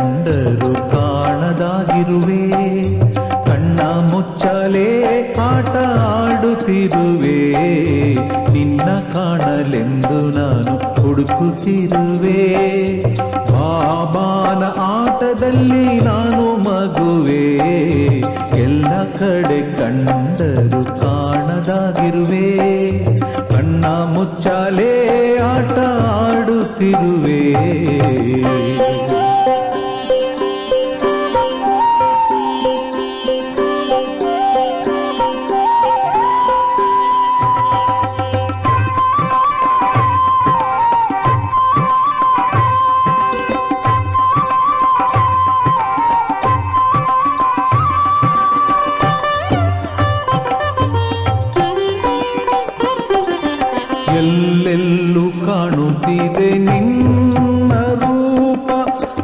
ಕಂಡರು ಕಾಣದಾಗಿರುವೆ, ಕಣ್ಣ ಮುಚ್ಚಲೇ ಆಟ ಆಡುತ್ತಿರುವೆ, ನಿನ್ನ ಕಾಣಲೆಂದು ನಾನು ಹುಡುಕುತ್ತಿರುವೆ. ಬಾಬಾನ ಆಟದಲ್ಲಿ ನಾನು ಮಗುವೆ, ಎಲ್ಲ ಕಡೆ ಕಂಡರು ಕಾಣದಾಗಿರುವೆ, ಕಣ್ಣ ಮುಚ್ಚಾಲೆ ಆಟ ಆಡುತ್ತಿರುವೆ. ಎಲ್ಲೆಲ್ಲೂ ಕಾಣುತ್ತಿದೆ ನಿನ್ನ ರೂಪ,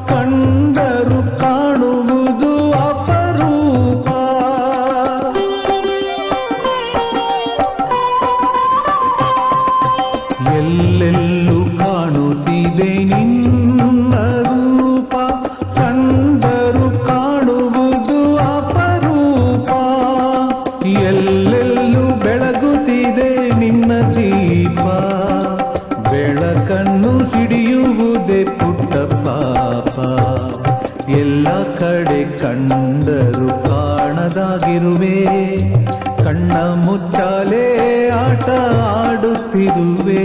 ಕಂಡರು ಕಾಣುವುದು ಅಪರೂಪ. ಎಲ್ಲೆಲ್ಲೂ ಕಾಣುತ್ತಿದೆ ನಿನ್ನ ರೂಪ, ಕಂಡರು ಕಾಣುವುದು ಅಪರೂಪ. ಎಲ್ಲೆಲ್ಲೂ ಬೆಳಗುತ್ತಿದೆ ನಿನ್ನ ದೀಪ, ಬೆಳಕನ್ನು ಹಿಡಿಯುವುದೇ ಪುಟ್ಟ ಪಾಪ. ಎಲ್ಲ ಕಡೆ ಕಂಡರು ಕಾಣದಾಗಿರುವೆ, ಕಣ್ಣ ಮುಚ್ಚಾಲೆ ಆಟ ಆಡುತ್ತಿರುವೆ.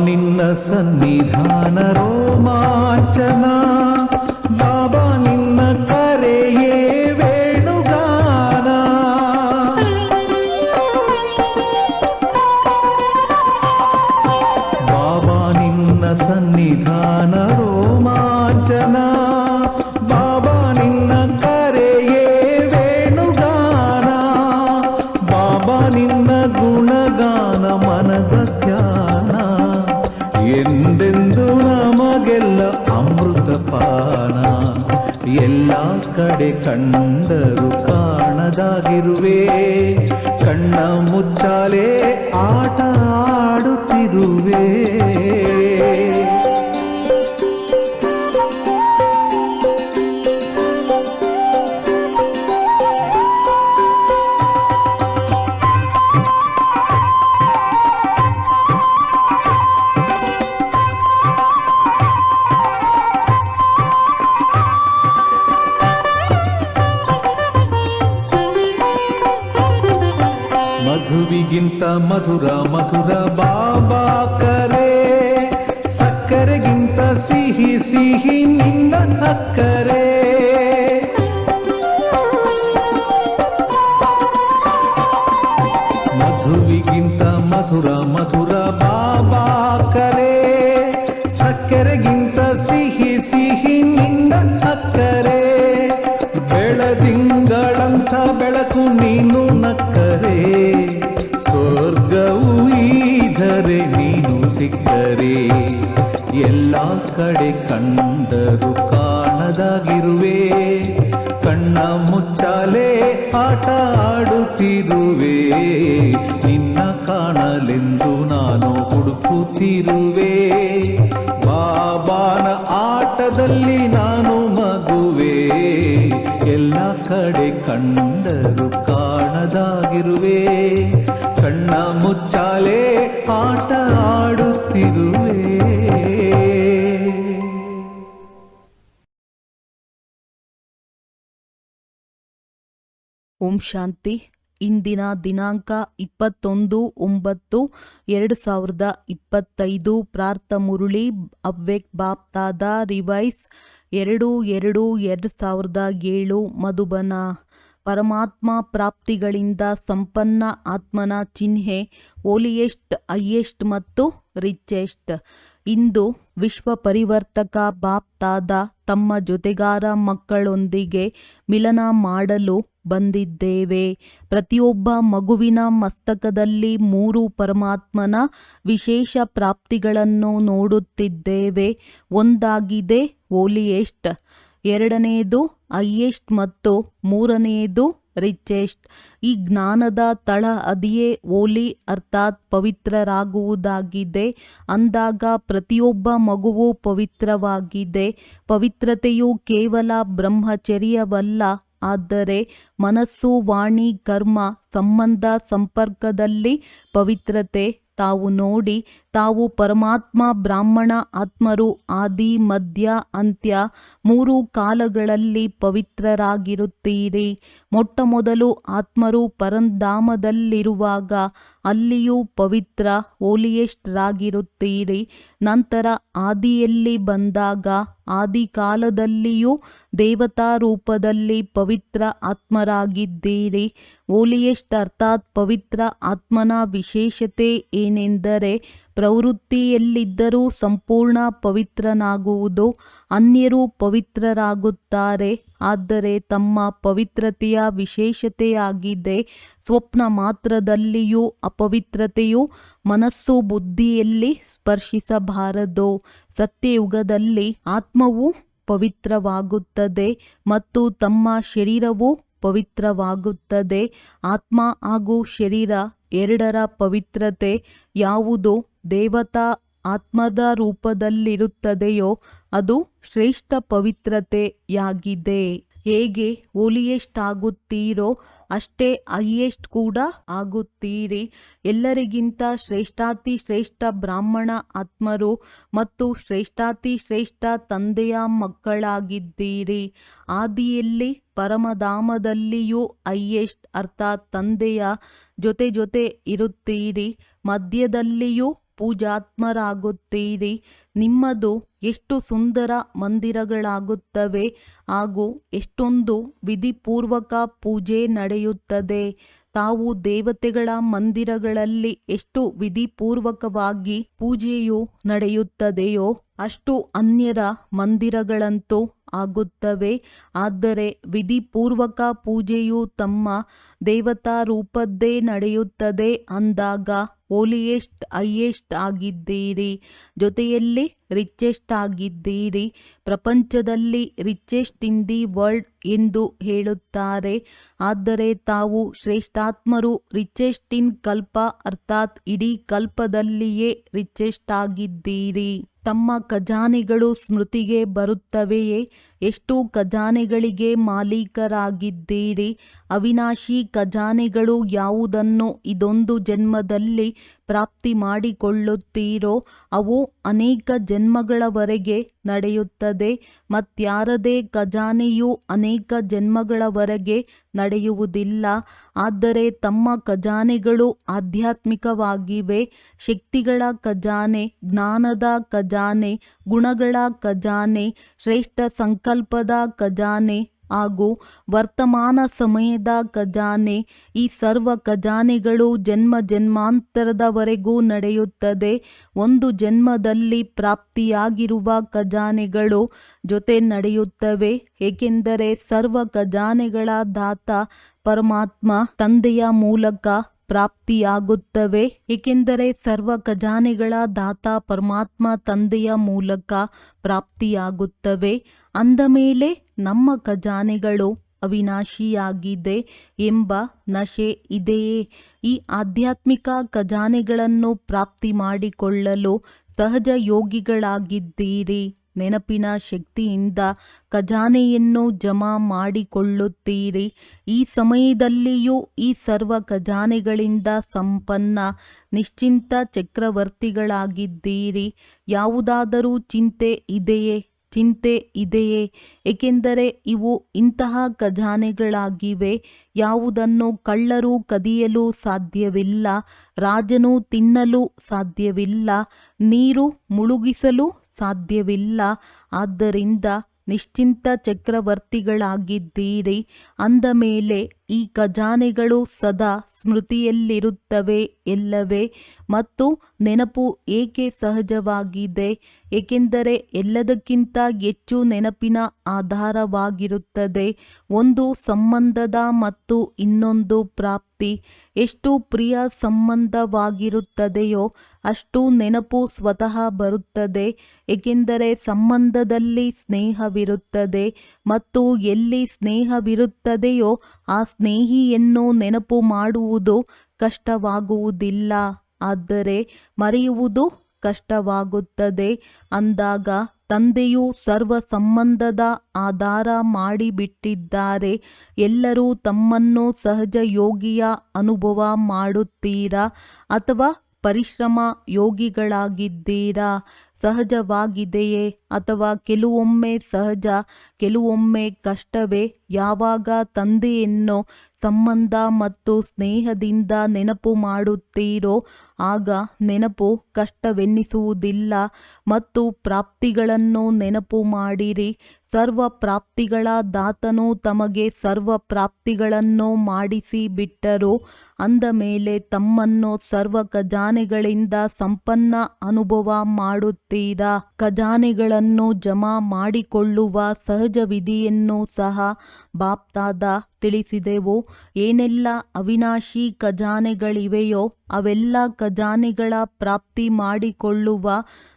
ನಿನ್ನ ಸನ್ನಿಧಾನ ರೋಮಾಂಚನ, ಬಾಬಾ ನಿನ್ನ ಕರೆಯೇ ವೇಣುಗಾನ. ಬಾಬಾ ನಿನ್ನ ಸನ್ನಿಧಾನ ರೋಮಾಂಚನ, ಬಾಬಾ ನಿನ್ನ ಕರೆಯೇ ವೇಣುಗಾನ. ಬಾಬಾ ನಿನ್ನ ಗುಣಗಾನ ಮನದ ಧ್ಯಾನ, ಎಂದೆಂದು ನಮಗೆಲ್ಲ ಅಮೃತ ಪಾನ. ಎಲ್ಲ ಕಡೆ ಕಂಡರು ಕಾಣದಾಗಿರುವೆ, ಕಣ್ಣ ಮುಚ್ಚಾಲೆ ಆಟ ಆಡುತ್ತಿರುವೆ. ಮಧುವಿಗಿಂತ ಮಧುರ ಮಧುರ ಬಾಬಾ ಕರೆ, ಸಕ್ಕರೆಗಿಂತ ಸಿಹಿ ಸಿಹಿ ನಿನ್ನ ಅಕ್ಕರೆ. ಮಧುವಿಗಿಂತ ಮಧುರ ಮಧುರ ಬಾಬಾ ಕರೆ, ಸಕ್ಕರೆಗಿಂತ ಸಿಹಿ ಸಿಹಿ ನಿನ್ನ ಅಕ್ಕರೆ. ಬೆಳದಿಂಗಳಂಥ ಬೆಳಕು ನೀನು ನಕ್ಕರೆ, ಸ್ವರ್ಗವು ಈಧರೆ ನೀನು ಸಿಕ್ಕರೆ. ಎಲ್ಲ ಕಡೆ ಕಂಡರು ಕಾಣದಾಗಿರುವೆ, ಕಣ್ಣ ಮುಚ್ಚಾಲೆ ಆಟ ಆಡುತ್ತಿರುವೆ, ನಿನ್ನ ಕಾಣಲೆಂದು ನಾನು ಹುಡುಕುತ್ತಿರುವೆ. ಬಾಬಾನ ಆಟದಲ್ಲಿ ನಾನು ಮಗುವೆ, ಎಲ್ಲ ಕಡೆ ಕಂಡರು ಕಾಣದಾಗಿರುವೆ, ಕಣ್ಣ ಮುಚ್ಚಾಲೆ ಆಟ ಆಡುತ್ತಿರುವೆ. ಓಂ ಶಾಂತಿ. ಇಂದಿನ ದಿನಾಂಕ 21/9/2025. ಪ್ರಾರ್ಥ ಮುರುಳಿ ಅವ್ಯಕ್ಟ್ ಬಾಪ್ತಾದ ರಿವೈಸ್ 2/2/2007 ಮಧುಬನ. ಪರಮಾತ್ಮ ಪ್ರಾಪ್ತಿಗಳಿಂದ ಸಂಪನ್ನ ಆತ್ಮನ ಚಿಹ್ನೆ ಓಲಿಯೆಸ್ಟ್, ಹೈಯೆಸ್ಟ್ ಮತ್ತು ರಿಚೆಸ್ಟ್. ಇಂದು ವಿಶ್ವ ಪರಿವರ್ತಕ ಬಾಪ್ತಾದ ತಮ್ಮ ಜೊತೆಗಾರ ಮಕ್ಕಳೊಂದಿಗೆ ಮಿಲನ ಮಾಡಲು ಬಂದಿದ್ದೇವೆ. ಪ್ರತಿಯೊಬ್ಬ ಮಗುವಿನ ಮಸ್ತಕದಲ್ಲಿ 3 ಪರಮಾತ್ಮನ ವಿಶೇಷ ಪ್ರಾಪ್ತಿಗಳನ್ನು ನೋಡುತ್ತಿದ್ದೇವೆ. ಒಂದಾಗಿದೆ ಹೋಲಿಯೆಸ್ಟ್, ಎರಡನೆಯದು ಹೈಯೆಸ್ಟ್ ಮತ್ತು ಮೂರನೆಯದು ರಿಚೆಸ್ಟ್. ಈ ಜ್ಞಾನದ ತಳ ಅದಿಯೇ ಹೋಲಿ ಅರ್ಥಾತ್ ಪವಿತ್ರರಾಗುವುದಾಗಿದೆ. ಅಂದಾಗ ಪ್ರತಿಯೊಬ್ಬ ಮಗುವು ಪವಿತ್ರವಾಗಿದೆ. ಪವಿತ್ರತೆಯು ಕೇವಲ ಬ್ರಹ್ಮಚರ್ಯವಲ್ಲ, ಆದರೆ ಮನಸ್ಸು, ವಾಣಿ, ಕರ್ಮ, ಸಂಬಂಧ, ಸಂಪರ್ಕದಲ್ಲಿ ಪವಿತ್ರತೆ. ತಾವು ನೋಡಿ, ತಾವು ಪರಮಾತ್ಮ ಬ್ರಾಹ್ಮಣ ಆತ್ಮರು ಆದಿ ಮಧ್ಯ ಅಂತ್ಯ 3 ಕಾಲಗಳಲ್ಲಿ ಪವಿತ್ರರಾಗಿರುತ್ತೀರಿ. ಮೊಟ್ಟಮೊದಲು ಆತ್ಮರು ಪರಂಧಾಮದಲ್ಲಿರುವಾಗ ಅಲ್ಲಿಯೂ ಪವಿತ್ರ ಹೋಲಿಯೆಸ್ಟ್ ರಾಗಿರುತ್ತೀರಿ. ನಂತರ ಆದಿಯಲ್ಲಿ ಬಂದಾಗ ಆದಿಕಾಲದಲ್ಲಿಯೂ ದೇವತಾ ರೂಪದಲ್ಲಿ ಪವಿತ್ರ ಆತ್ಮರಾಗಿದ್ದೀರಿ. ಹೋಲಿಯೆಸ್ಟ್ ಅರ್ಥಾತ್ ಪವಿತ್ರ ಆತ್ಮನ ವಿಶೇಷತೆ ಏನೆಂದರೆ ಪ್ರವೃತ್ತಿಯಲ್ಲಿದ್ದರೂ ಸಂಪೂರ್ಣ ಪವಿತ್ರನಾಗುವುದು. ಅನ್ಯರು ಪವಿತ್ರರಾಗುತ್ತಾರೆ, ಆದರೆ ತಮ್ಮ ಪವಿತ್ರತೆಯ ವಿಶೇಷತೆಯಾಗಿದೆ. ಸ್ವಪ್ನ ಮಾತ್ರದಲ್ಲಿಯೂ ಅಪವಿತ್ರತೆಯು ಮನಸ್ಸು ಬುದ್ಧಿಯಲ್ಲಿ ಸ್ಪರ್ಶಿಸಬಾರದು. ಸತ್ಯಯುಗದಲ್ಲಿ ಆತ್ಮವು ಪವಿತ್ರವಾಗುತ್ತದೆ ಮತ್ತು ತಮ್ಮ ಶರೀರವು ಪವಿತ್ರವಾಗುತ್ತದೆ. ಆತ್ಮ ಹಾಗೂ ಶರೀರ ಎರಡರ ಪವಿತ್ರತೆ ಯಾವುದು ದೇವತಾ ಆತ್ಮದ ರೂಪದಲ್ಲಿರುತ್ತದೆಯೋ ಅದು ಶ್ರೇಷ್ಠ ಪವಿತ್ರತೆಯಾಗಿದೆ. ಹೇಗೆ ಹೋಲಿಯೆಸ್ಟ್ ಆಗುತ್ತೀರೋ ಅಷ್ಟೇ ಹೈಯೆಸ್ಟ್ ಕೂಡ ಆಗುತ್ತೀರಿ. ಎಲ್ಲರಿಗಿಂತ ಶ್ರೇಷ್ಠಾತಿ ಶ್ರೇಷ್ಠ ಬ್ರಾಹ್ಮಣ ಆತ್ಮರು ಮತ್ತು ಶ್ರೇಷ್ಠಾತಿ ಶ್ರೇಷ್ಠ ತಂದೆಯ ಮಕ್ಕಳಾಗಿದ್ದೀರಿ. ಆದಿಯಲ್ಲಿ ಪರಮಧಾಮದಲ್ಲಿಯೂ ಹೈಯೆಸ್ಟ್ ಅರ್ಥಾತ್ ತಂದೆಯ ಜೊತೆ ಇರುತ್ತೀರಿ. ಮಧ್ಯದಲ್ಲಿಯೂ ಪೂಜಾತ್ಮರಾಗುತ್ತೀರಿ. ನಿಮ್ಮದು ಎಷ್ಟು ಸುಂದರ ಮಂದಿರಗಳಾಗುತ್ತವೆ ಹಾಗೂ ಎಷ್ಟೊಂದು ವಿಧಿಪೂರ್ವಕ ಪೂಜೆ ನಡೆಯುತ್ತದೆ. ತಾವು ದೇವತೆಗಳ ಮಂದಿರಗಳಲ್ಲಿ ಎಷ್ಟು ವಿಧಿಪೂರ್ವಕವಾಗಿ ಪೂಜೆಯು ನಡೆಯುತ್ತದೆಯೋ ಅಷ್ಟು ಅನ್ಯರ ಮಂದಿರಗಳಂತೂ ಆಗುತ್ತವೆ. ಆದರೆ ವಿಧಿಪೂರ್ವಕ ಪೂಜೆಯು ತಮ್ಮ ದೇವತಾ ರೂಪದ್ದೇ ನಡೆಯುತ್ತದೆ. ಅಂದಾಗ ಹೋಲಿಯೆಸ್ಟ್ ಹೈಯೆಸ್ಟ್ ಆಗಿದ್ದೀರಿ, ಜೊತೆಯಲ್ಲಿ ರಿಚೆಸ್ಟ್ ಆಗಿದ್ದೀರಿ. ಪ್ರಪಂಚದಲ್ಲಿ ರಿಚೆಸ್ಟ್ ಇನ್ ದಿ ವರ್ಲ್ಡ್ ಎಂದು ಹೇಳುತ್ತಾರೆ, ಆದರೆ ತಾವು ಶ್ರೇಷ್ಠಾತ್ಮರು ರಿಚೆಸ್ಟ್ ಇನ್ ಕಲ್ಪ ಅರ್ಥಾತ್ ಇಡೀ ಕಲ್ಪದಲ್ಲಿಯೇ ರಿಚೆಸ್ಟ್ ಆಗಿದ್ದೀರಿ. ತಮ್ಮ ಖಜಾನೆಗಳು ಸ್ಮೃತಿಗೆ ಬರುತ್ತವೆಯೇ? ಎಷ್ಟು ಖಜಾನೆಗಳಿಗೆ ಮಾಲೀಕರಾಗಿದ್ದೀರಿ? ಅವಿನಾಶಿ ಖಜಾನೆಗಳು ಯಾವುದನ್ನು ಇದೊಂದು ಜನ್ಮದಲ್ಲಿ ಪ್ರಾಪ್ತಿ ಮಾಡಿಕೊಳ್ಳುತ್ತೀರೋ ಅವು ಅನೇಕ ಜನ್ಮಗಳವರೆಗೆ ನಡೆಯುತ್ತದೆ. ಮತ್ಯಾರದೇ ಖಜಾನೆಯು ಅನೇಕ ಜನ್ಮಗಳವರೆಗೆ ನಡೆಯುವುದಿಲ್ಲ. ಆದರೆ ತಮ್ಮ ಖಜಾನೆಗಳು ಆಧ್ಯಾತ್ಮಿಕವಾಗಿವೆ. ಶಕ್ತಿಗಳ ಖಜಾನೆ, ಜ್ಞಾನದ ಖಜಾನೆ, ಗುಣಗಳ ಖಜಾನೆ, ಶ್ರೇಷ್ಠ ಸಂಕಲ್ಪದ ಖಜಾನೆ ಹಾಗೂ ವರ್ತಮಾನ ಸಮಯದ ಖಜಾನೆ. ಈ ಸರ್ವ ಖಜಾನೆಗಳು ಜನ್ಮ ಜನ್ಮಾಂತರದವರೆಗೂ ನಡೆಯುತ್ತದೆ. ಒಂದು ಜನ್ಮದಲ್ಲಿ ಪ್ರಾಪ್ತಿಯಾಗಿರುವ ಖಜಾನೆಗಳು ಜೊತೆ ನಡೆಯುತ್ತವೆ, ಏಕೆಂದರೆ ಸರ್ವ ಖಜಾನೆಗಳ ದಾತ ಪರಮಾತ್ಮ ತಂದೆಯ ಮೂಲಕ ಪ್ರಾಪ್ತಿಯಾಗುತ್ತವೆ. ಏಕೆಂದರೆ ಸರ್ವ ಖಜಾನೆಗಳ ದಾತ ಪರಮಾತ್ಮ ತಂದೆಯ ಮೂಲಕ ಪ್ರಾಪ್ತಿಯಾಗುತ್ತವೆ. ಅಂದ ಮೇಲೆ ನಮ್ಮ ಖಜಾನೆಗಳು ಅವಿನಾಶಿಯಾಗಿದೆ ಎಂಬ ನಶೆ ಇದೆಯೇ? ಈ ಆಧ್ಯಾತ್ಮಿಕ ಖಜಾನೆಗಳನ್ನು ಪ್ರಾಪ್ತಿ ಮಾಡಿಕೊಳ್ಳಲು ಸಹಜ ಯೋಗಿಗಳಾಗಿದ್ದೀರಿ. ನೆನಪಿನ ಶಕ್ತಿಯಿಂದ ಖಜಾನೆಯನ್ನು ಜಮಾ ಮಾಡಿಕೊಳ್ಳುತ್ತೀರಿ. ಈ ಸಮಯದಲ್ಲಿಯೂ ಈ ಸರ್ವ ಖಜಾನೆಗಳಿಂದ ಸಂಪನ್ನ ನಿಶ್ಚಿಂತ ಚಕ್ರವರ್ತಿಗಳಾಗಿದ್ದೀರಿ. ಯಾವುದಾದರೂ ಚಿಂತೆ ಇದೆಯೇ? ಚಿಂತೆ ಇದೆಯೇ? ಏಕೆಂದರೆ ಇವು ಇಂತಹ ಖಜಾನೆಗಳಾಗಿವೆ. ಯಾವುದನ್ನು ಕಳ್ಳರು ಕದಿಯಲು ಸಾಧ್ಯವಿಲ್ಲ, ರಾಜನು ತಿನ್ನಲು ಸಾಧ್ಯವಿಲ್ಲ, ನೀರು ಮುಳುಗಿಸಲು ಸಾಧ್ಯವಿಲ್ಲ. ಆದ್ದರಿಂದ ನಿಶ್ಚಿಂತ ಚಕ್ರವರ್ತಿಗಳಾಗಿದ್ದೀರಿ. ಅಂದ ಮೇಲೆ ಈ ಖಜಾನೆಗಳು ಸದಾ ಸ್ಮೃತಿಯಲ್ಲಿರುತ್ತವೆ ಎಲ್ಲವೇ? ಮತ್ತು ನೆನಪು ಏಕೆ ಸಹಜವಾಗಿದೆ? ಏಕೆಂದರೆ ಎಲ್ಲದಕ್ಕಿಂತ ಹೆಚ್ಚು ನೆನಪಿನ ಆಧಾರವಾಗಿರುತ್ತದೆ. ಒಂದು ಸಂಬಂಧದ ಮತ್ತು ಇನ್ನೊಂದು ಪ್ರಾಪ್ತಿ. ಎಷ್ಟು ಪ್ರಿಯ ಸಂಬಂಧವಾಗಿರುತ್ತದೆಯೋ ಅಷ್ಟು ನೆನಪು ಸ್ವತಃ ಬರುತ್ತದೆ. ಏಕೆಂದರೆ ಸಂಬಂಧದಲ್ಲಿ ಸ್ನೇಹವಿರುತ್ತದೆ ಮತ್ತು ಎಲ್ಲಿ ಸ್ನೇಹವಿರುತ್ತದೆಯೋ ಆ ಸ್ನೇಹಿಯನ್ನು ನೆನಪು ಮಾಡುವುದು ಕಷ್ಟವಾಗುವುದಿಲ್ಲ, ಆದರೆ ಮರೆಯುವುದು ಕಷ್ಟವಾಗುತ್ತದೆ. ಅಂದಾಗ ತಂದೆಯು ಸರ್ವ ಸಂಬಂಧದ ಆಧಾರ ಮಾಡಿಬಿಟ್ಟಿದ್ದಾರೆ. ಎಲ್ಲರೂ ತಮ್ಮನ್ನು ಸಹಜ ಯೋಗಿಯ ಅನುಭವ ಮಾಡುತ್ತೀರಾ ಅಥವಾ ಪರಿಶ್ರಮ ಯೋಗಿಗಳಾಗಿದ್ದೀರಾ? ಸಹಜವಾಗಿದೆಯೇ ಅಥವಾ ಕೆಲವೊಮ್ಮೆ ಸಹಜ ಕೆಲವೊಮ್ಮೆ ಕಷ್ಟವೇ? ಯಾವಾಗ ತಂದೆಯನ್ನು ಸಂಬಂಧ ಮತ್ತು ಸ್ನೇಹದಿಂದ ನೆನಪು ಮಾಡುತ್ತೀರೋ ಆಗ ನೆನಪು ಕಷ್ಟವೆನ್ನಿಸುವುದಿಲ್ಲ. ಮತ್ತು ಪ್ರಾಪ್ತಿಗಳನ್ನು ನೆನಪು ಮಾಡಿರಿ. ಸರ್ವ ಪ್ರಾಪ್ತಿಗಳ ದಾತನು ತಮಗೆ ಸರ್ವ ಪ್ರಾಪ್ತಿಗಳನ್ನು ಮಾಡಿಸಿ ಬಿಟ್ಟರು. ಅಂದ ಮೇಲೆ ತಮ್ಮನ್ನು ಸರ್ವ ಖಜಾನೆಗಳಿಂದ ಸಂಪನ್ನ ಅನುಭವ ಮಾಡುತ್ತೀರಾ. ಖಜಾನೆಗಳನ್ನು ಜಮಾ ಮಾಡಿಕೊಳ್ಳುವ ಸಹಜ ವಿಧಿಯನ್ನು ಸಹ ಬಾಪ್ತಾದ ತಿಳಿಸಿದೆವು. ಏನೆಲ್ಲ ಅವಿನಾಶಿ ಖಜಾನೆಗಳಿವೆಯೋ ಅವೆಲ್ಲ ಖಜಾನೆಗಳ ಪ್ರಾಪ್ತಿ ಮಾಡಿಕೊಳ್ಳುವ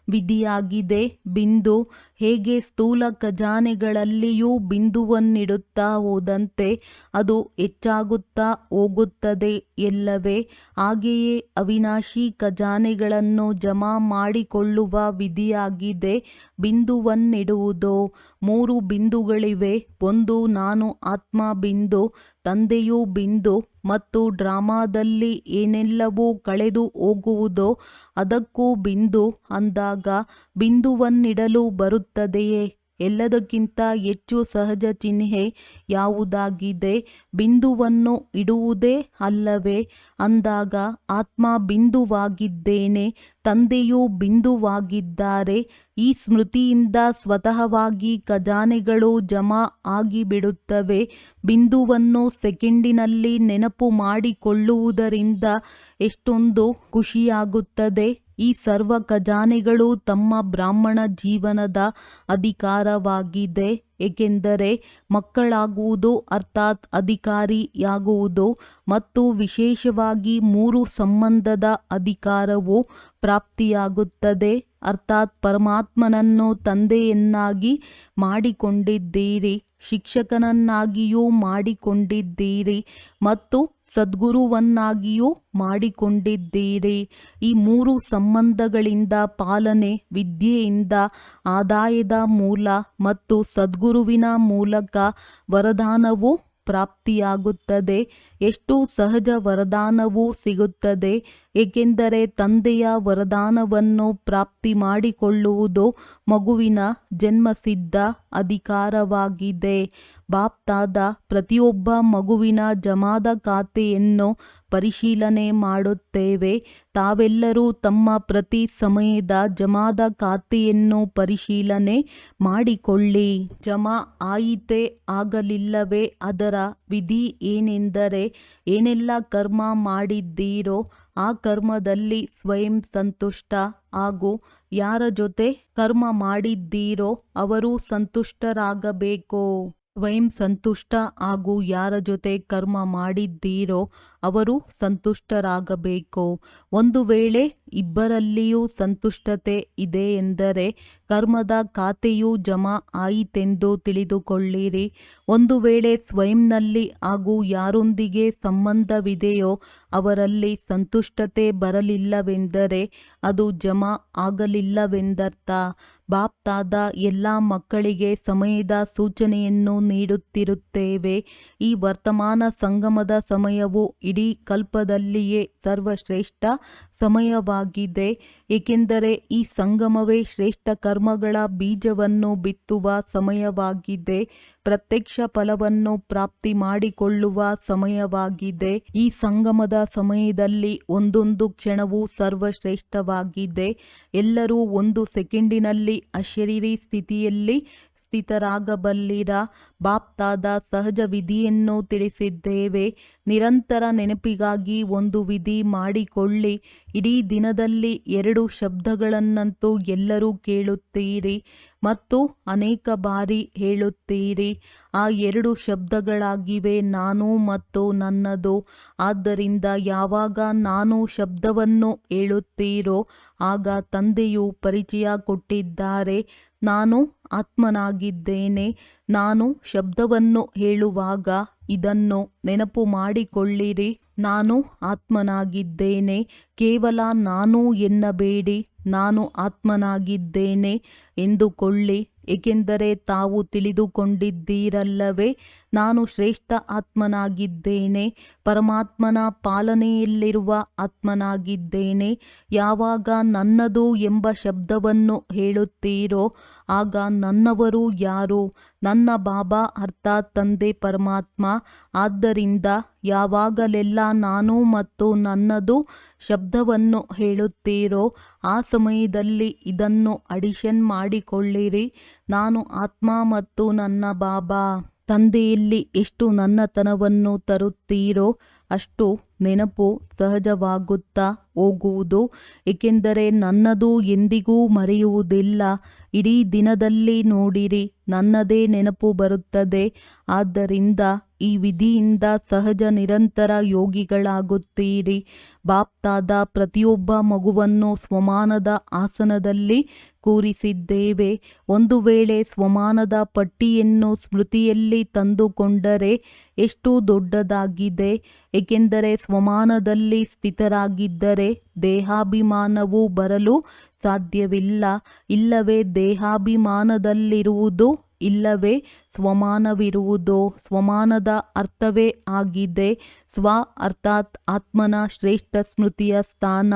ವಿಧಿಯಾಗಿದೆ. ಬಿಂದು ಹೇಗೆ ಸ್ಥೂಲ ಖಜಾನೆಗಳಲ್ಲಿಯೂ ಬಿಂದುವನ್ನಿಡುತ್ತಾ ಹೋದಂತೆ ಅದು ಹೆಚ್ಚಾಗುತ್ತಾ ಹೋಗುತ್ತದೆ ಎಲ್ಲವೇ? ಹಾಗೆಯೇ ಅವಿನಾಶಿ ಖಜಾನೆಗಳನ್ನು ಜಮಾ ಮಾಡಿಕೊಳ್ಳುವ ವಿಧಿಯಾಗಿದೆ ಬಿಂದುವನ್ನಿಡುವುದು. 3 ಬಿಂದುಗಳಿವೆ. ಒಂದು ನಾನು ಆತ್ಮ ಬಿಂದು, ತಂದೆಯು ಬಿಂದು ಮತ್ತು ಡ್ರಾಮಾದಲ್ಲಿ ಏನೆಲ್ಲವೂ ಕಳೆದು ಹೋಗುವುದೋ ಅದಕ್ಕೂ ಬಿಂದು. ಅಂದಾಗ ಬಿಂದುವನ್ನಿಡಲು ಬರುತ್ತದೆಯೇ? ಎಲ್ಲದಕ್ಕಿಂತ ಹೆಚ್ಚು ಸಹಜ ಚಿಹ್ನೆ ಯಾವುದಾಗಿದೆ? ಬಿಂದುವನ್ನು ಇಡುವುದೇ ಅಲ್ಲವೇ? ಅಂದಾಗ ಆತ್ಮ ಬಿಂದುವಾಗಿದ್ದೇನೆ, ತಂದೆಯು ಬಿಂದುವಾಗಿದ್ದಾರೆ. ಈ ಸ್ಮೃತಿಯಿಂದ ಸ್ವತಃವಾಗಿ ಖಜಾನೆಗಳು ಜಮಾ ಆಗಿಬಿಡುತ್ತವೆ. ಬಿಂದುವನ್ನು ಸೆಕೆಂಡಿನಲ್ಲಿ ನೆನಪು ಮಾಡಿಕೊಳ್ಳುವುದರಿಂದ ಎಷ್ಟೊಂದು ಖುಷಿಯಾಗುತ್ತದೆ. ಈ ಸರ್ವ ಖಜಾನೆಗಳು ತಮ್ಮ ಬ್ರಾಹ್ಮಣ ಜೀವನದ ಅಧಿಕಾರವಾಗಿದೆ. ಏಕೆಂದರೆ ಮಕ್ಕಳಾಗುವುದು ಅರ್ಥಾತ್ ಅಧಿಕಾರಿಯಾಗುವುದು ಮತ್ತು ವಿಶೇಷವಾಗಿ 3 ಸಂಬಂಧದ ಅಧಿಕಾರವು ಪ್ರಾಪ್ತಿಯಾಗುತ್ತದೆ. ಅರ್ಥಾತ್ ಪರಮಾತ್ಮನನ್ನು ತಂದೆಯನ್ನಾಗಿ ಮಾಡಿಕೊಂಡಿದ್ದೀರಿ, ಶಿಕ್ಷಕನನ್ನಾಗಿಯೂ ಮಾಡಿಕೊಂಡಿದ್ದೀರಿ ಮತ್ತು ಸದ್ಗುರುವನ್ನಾಗಿಯೂ ಮಾಡಿಕೊಂಡಿದ್ದೀರಿ. ಈ 3 ಸಂಬಂಧಗಳಿಂದ ಪಾಲನೆ, ವಿದ್ಯೆಯಿಂದ ಆದಾಯದ ಮೂಲ ಮತ್ತು ಸದ್ಗುರುವಿನ ಮೂಲಕ ವರದಾನವು ಪ್ರಾಪ್ತಿಯಾಗುತ್ತದೆ. ಎಷ್ಟು ಸಹಜ ವರದಾನವೂ ಸಿಗುತ್ತದೆ. ಏಕೆಂದರೆ ತಂದೆಯ ವರದಾನವನ್ನು ಪ್ರಾಪ್ತಿ ಮಾಡಿಕೊಳ್ಳುವುದು ಮಗುವಿನ ಜನ್ಮಸಿದ್ಧ ಅಧಿಕಾರವಾಗಿದೆ. ಬಾಪ್ತಾದ ಪ್ರತಿಯೊಬ್ಬ ಮಗುವಿನ ಜಮಾದ ಖಾತೆಯನ್ನು ಪರಿಶೀಲನೆ ಮಾಡುತ್ತೇವೆ. ತಾವೆಲ್ಲರೂ ತಮ್ಮ ಪ್ರತಿ ಸಮಯದ ಜಮಾದ ಖಾತೆಯನ್ನು ಪರಿಶೀಲನೆ ಮಾಡಿಕೊಳ್ಳಿ. ಜಮಾ ಆಯಿತೇ ಆಗಲಿಲ್ಲವೇ? ಅದರ ವಿಧಿ ಏನೆಂದರೆ ಏನೆಲ್ಲ ಕರ್ಮ ಮಾಡಿದ್ದೀರೋ ಆ ಕರ್ಮದಲ್ಲಿ ಸ್ವಯಂ ಸಂತುಷ್ಟ ಹಾಗೂ ಯಾರ ಜೊತೆ ಕರ್ಮ ಮಾಡಿದ್ದೀರೋ ಅವರು ಸಂತುಷ್ಟರಾಗಬೇಕು. ಸ್ವಯಂ ಸಂತುಷ್ಟ ಹಾಗೂ ಯಾರ ಜೊತೆ ಕರ್ಮ ಮಾಡಿದ್ದೀರೋ ಅವರು ಸಂತುಷ್ಟರಾಗಬೇಕು. ಒಂದು ವೇಳೆ ಇಬ್ಬರಲ್ಲಿಯೂ ಸಂತುಷ್ಟತೆ ಇದೆ ಎಂದರೆ ಕರ್ಮದ ಖಾತೆಯು ಜಮಾ ಆಯಿತೆಂದು ತಿಳಿದುಕೊಳ್ಳಿರಿ. ಒಂದು ವೇಳೆ ಸ್ವಯಂನಲ್ಲಿ ಹಾಗೂ ಯಾರೊಂದಿಗೆ ಸಂಬಂಧವಿದೆಯೋ ಅವರಲ್ಲಿ ಸಂತುಷ್ಟತೆ ಬರಲಿಲ್ಲವೆಂದರೆ ಅದು ಜಮಾ ಆಗಲಿಲ್ಲವೆಂದರ್ಥ. ಬಾಪ್ತಾದ ಎಲ್ಲ ಮಕ್ಕಳಿಗೆ ಸಮಯದ ಸೂಚನೆಯನ್ನು ನೀಡುತ್ತಿರುತ್ತೇವೆ. ಈ ವರ್ತಮಾನ ಸಂಗಮದ ಸಮಯವು ಇಡೀ ಕಲ್ಪದಲ್ಲಿಯೇ ಸರ್ವಶ್ರೇಷ್ಠ ಸಮಯವಾಗಿದೆ. ಏಕೆಂದರೆ ಈ ಸಂಗಮವೇ ಶ್ರೇಷ್ಠ ಕರ್ಮಗಳ ಬೀಜವನ್ನು ಬಿತ್ತುವ ಸಮಯವಾಗಿದೆ, ಪ್ರತ್ಯಕ್ಷ ಫಲವನ್ನು ಪ್ರಾಪ್ತಿ ಮಾಡಿಕೊಳ್ಳುವ ಸಮಯವಾಗಿದೆ. ಈ ಸಂಗಮದ ಸಮಯದಲ್ಲಿ ಒಂದೊಂದು ಕ್ಷಣವೂ ಸರ್ವಶ್ರೇಷ್ಠವಾಗಿದೆ. ಎಲ್ಲರೂ 1 ಸೆಕೆಂಡಿನಲ್ಲಿ ಅಶರೀರಿ ಸ್ಥಿತಿಯಲ್ಲಿ ಸ್ಥಿತರಾಗಬಲ್ಲಿರ. ಬಾಪ್ತಾದ ಸಹಜ ವಿಧಿಯನ್ನು ತಿಳಿಸಿದ್ದೇವೆ. ನಿರಂತರ ನೆನಪಿಗಾಗಿ ಒಂದು ವಿಧಿ ಮಾಡಿಕೊಳ್ಳಿ. ಇಡೀ ದಿನದಲ್ಲಿ 2 ಶಬ್ದಗಳನ್ನಂತೂ ಎಲ್ಲರೂ ಕೇಳುತ್ತೀರಿ ಮತ್ತು ಅನೇಕ ಬಾರಿ ಹೇಳುತ್ತೀರಿ. ಆ 2 ಶಬ್ದಗಳಾಗಿವೆ ನಾನು ಮತ್ತು ನನ್ನದು. ಆದ್ದರಿಂದ ಯಾವಾಗ ನಾನು ಶಬ್ದವನ್ನು ಹೇಳುತ್ತೀರೋ ಆಗ ತಂದೆಯು ಪರಿಚಯ ಕೊಟ್ಟಿದ್ದಾರೆ. ನಾನು ಆತ್ಮನಾಗಿದ್ದೇನೆ. ನಾನು ಶಬ್ದವನ್ನು ಹೇಳುವಾಗ ಇದನ್ನು ನೆನಪು ಮಾಡಿಕೊಳ್ಳಿರಿ. ನಾನು ಆತ್ಮನಾಗಿದ್ದೇನೆ. ಕೇವಲ ನಾನು ಎನ್ನಬೇಡಿ, ನಾನು ಆತ್ಮನಾಗಿದ್ದೇನೆ ಎಂದುಕೊಳ್ಳಿ. ಏಕೆಂದರೆ ತಾವು ತಿಳಿದುಕೊಂಡಿದ್ದೀರಲ್ಲವೇ, ನಾನು ಶ್ರೇಷ್ಠ ಆತ್ಮನಾಗಿದ್ದೇನೆ, ಪರಮಾತ್ಮನ ಪಾಲನೆಯಲ್ಲಿರುವ ಆತ್ಮನಾಗಿದ್ದೇನೆ. ಯಾವಾಗ ನನ್ನದು ಎಂಬ ಶಬ್ದವನ್ನು ಹೇಳುತ್ತೀರೋ ಆಗ ನನ್ನವರು ಯಾರು? ನನ್ನ ಬಾಬಾ ಅರ್ಥಾತ್ ತಂದೆ ಪರಮಾತ್ಮ. ಆದ್ದರಿಂದ ಯಾವಾಗಲೆಲ್ಲ ನಾನು ಮತ್ತು ನನ್ನದು ಶಬ್ದವನ್ನು ಹೇಳುತ್ತೀರೋ ಆ ಸಮಯದಲ್ಲಿ ಇದನ್ನು ಅಡಿಷನ್ ಮಾಡಿಕೊಳ್ಳಿರಿ. ನಾನು ಆತ್ಮ ಮತ್ತು ನನ್ನ ಬಾಬಾ. ತಂದೆಯಲ್ಲಿ ಎಷ್ಟು ನನ್ನತನವನ್ನು ತರುತ್ತೀರೋ ಅಷ್ಟು ನೆನಪು ಸಹಜವಾಗುತ್ತಾ ಹೋಗುವುದು. ಏಕೆಂದರೆ ನನ್ನದು ಎಂದಿಗೂ ಮರೆಯುವುದಿಲ್ಲ. ಇಡೀ ದಿನದಲ್ಲಿ ನೋಡಿರಿ, ನನ್ನದೇ ನೆನಪು ಬರುತ್ತದೆ. ಆದ್ದರಿಂದ ಈ ವಿಧಿಯಿಂದ ಸಹಜ ನಿರಂತರ ಯೋಗಿಗಳಾಗುತ್ತೀರಿ. ಬಾಪ್ತಾದ ಪ್ರತಿಯೊಬ್ಬ ಮಗುವನ್ನು ಸ್ವಮಾನದ ಆಸನದಲ್ಲಿ ಕೂರಿಸಿದ್ದೇವೆ. ಒಂದು ವೇಳೆ ಸ್ವಮಾನದ ಪಟ್ಟಿಯನ್ನು ಸ್ಮೃತಿಯಲ್ಲಿ ತಂದುಕೊಂಡರೆ ಎಷ್ಟು ದೊಡ್ಡದಾಗಿದೆ. ಏಕೆಂದರೆ ಸ್ವಮಾನದಲ್ಲಿ ಸ್ಥಿತರಾಗಿದ್ದರೆ ದೇಹಾಭಿಮಾನವು ಬರಲು ಸಾಧ್ಯವಿಲ್ಲ. ಇಲ್ಲವೇ ದೇಹಾಭಿಮಾನದಲ್ಲಿರುವುದು, ಇಲ್ಲವೇ ಸ್ವಮಾನವಿರುವುದು. ಸ್ವಮಾನದ ಅರ್ಥವೇ ಆಗಿದೆ ಸ್ವ ಅರ್ಥಾತ್ ಆತ್ಮನ ಶ್ರೇಷ್ಠ ಸ್ಮೃತಿಯ ಸ್ಥಾನ.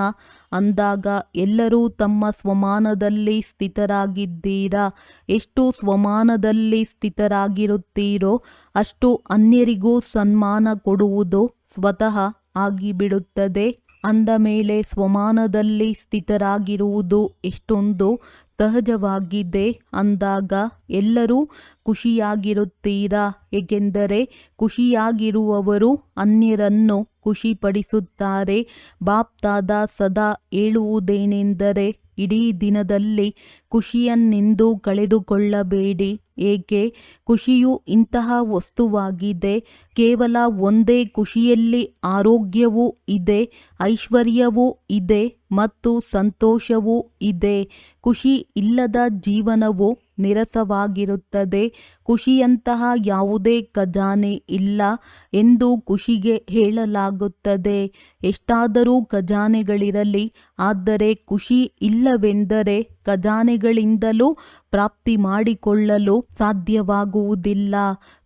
ಅಂದಾಗ ಎಲ್ಲರೂ ತಮ್ಮ ಸ್ವಮಾನದಲ್ಲಿ ಸ್ಥಿತರಾಗಿದ್ದೀರಾ. ಎಷ್ಟು ಸ್ವಮಾನದಲ್ಲಿ ಸ್ಥಿತರಾಗಿರುತ್ತೀರೋ ಅಷ್ಟು ಅನ್ಯರಿಗೂ ಸನ್ಮಾನ ಕೊಡುವುದು ಸ್ವತಃ ಆಗಿಬಿಡುತ್ತದೆ. ಅಂದ ಮೇಲೆ ಸ್ವಮಾನದಲ್ಲಿ ಸ್ಥಿತರಾಗಿರುವುದು ಎಷ್ಟೊಂದು ಸಹಜವಾಗಿದೆ. ಅಂದಾಗ ಎಲ್ಲರೂ ಖುಷಿಯಾಗಿರುತ್ತೀರಾ. ಏಕೆಂದರೆ ಖುಷಿಯಾಗಿರುವವರು ಅನ್ಯರನ್ನು ಖುಷಿಪಡಿಸುತ್ತಾರೆ. ಬಾಪ್ತಾದ ಸದಾ ಹೇಳುವುದೇನೆಂದರೆ ಇಡೀ ದಿನದಲ್ಲಿ ಖುಷಿಯನ್ನೆಂದೂ ಕಳೆದುಕೊಳ್ಳಬೇಡಿ. ಏಕೆ? ಖುಷಿಯು ಇಂತಹ ವಸ್ತುವಾಗಿದೆ. ಕೇವಲ ಒಂದೇ ಖುಷಿಯಲ್ಲಿ ಆರೋಗ್ಯವೂ ಇದೆ, ಐಶ್ವರ್ಯವೂ ಇದೆ ಮತ್ತು ಸಂತೋಷವೂ ಇದೆ. ಖುಷಿ ಇಲ್ಲದ ಜೀವನವು ನಿರಸವಾಗಿರುತ್ತದೆ. ಖುಷಿಯಂತಹ ಯಾವುದೇ ಖಜಾನೆ ಇಲ್ಲ ಎಂದು ಖುಷಿಗೆ ಹೇಳಲಾಗುತ್ತದೆ. ಎಷ್ಟಾದರೂ ಖಜಾನೆಗಳಿರಲಿ, ಆದರೆ ಖುಷಿ ಇಲ್ಲವೆಂದರೆ ಖಜಾನೆಗಳಿಂದಲೂ ಪ್ರಾಪ್ತಿ ಮಾಡಿಕೊಳ್ಳಲು ಸಾಧ್ಯವಾಗುವುದಿಲ್ಲ.